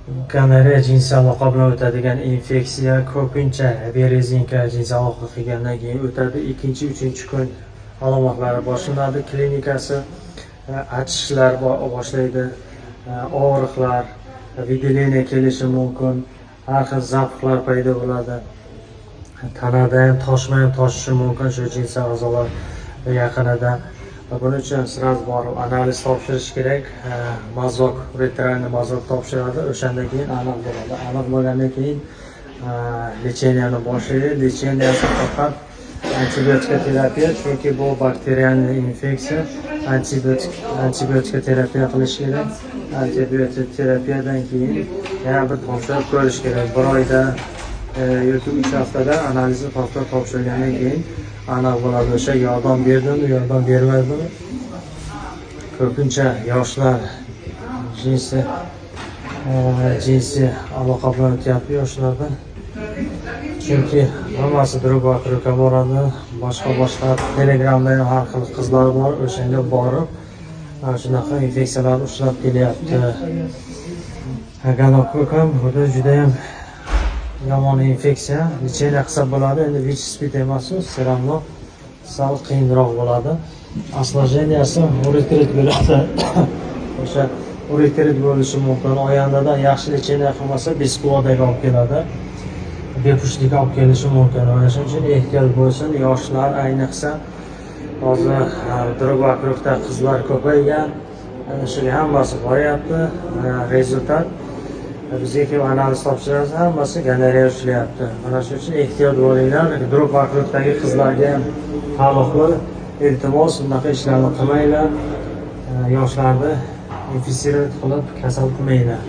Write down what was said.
Gonorreya jinsiy aloqa bilan o'tadigan infeksiya ko'pincha berezinka jinsiy aloqa qilgandan keyin o'tadi. 2-3 kun alomatlari boshlanadi. Klinikasi achishlar boshlaydi, og'riqlar, videleniya kelishi mumkin, har xil zapiqlar paydo bo'ladi. Tanada ham toshma ham toshishi mumkin shu jinsiy a'zolar yaqinida. Buning uchun sirasi borib analiz topshirish kerak. Mazok, uretralniy mazok topshiradi. O'shandan keyin aniq bo'ladi. Aniq bo'lgandan keyin lecheniyani boshlaydi. Lecheniyasi faqat antibiotika terapiya, chunki bu bakterial infeksiya. Antibiotika terapiya qilish kerak. Antibiotik terapiyadan keyin yana bir topshirib ko'rish kerak. 1 oyda yoki 3 haftada analizni topshirgandan keyin aniq bo'ladi. O'sha yordam berdimi, yordam bermadimi? Ko'pincha yoshlar jinsiy aloqa bilan o'tyapti yoshlarda. Chunki hammasi drug-vakruka boradi. Boshqa Telegramda ham har xil qizlar bor, o'shanga borib shunaqa infeksiyalar ushlab kelyapti. Gonokok ham juda ham yomon infeksiya. Lecheniya qilsa bo'ladi. Endi VICH-SPID emas, seramlo sal qiyinroq bo'ladi. Осложненияsi uretrit bo'ladi. O'sha uretrit bo'lishi mumkin. Oyandadan yaxshi lecheniya qilmasa beskvodaga olib keladi. Bepushtlikka olib kelishi mumkin. Mana shuning uchun ehtiyot bo'lsin. Yoshlar ayniqsa hozir drug-vakrukda qizlar ko'paygan. Ana shuning hammasi boryapti. Rezultat bizga kelib analiz topshirasiz, hammasi gonorreya ushlayapti. Mana shuning uchun ehtiyot bo'linglar. Drug-vakrukdagi qizlarga ham taalluqli iltimos bunaqa ishlarni qilmanglar. Yoshlarni infeksiya qilib kasal qilmanglar.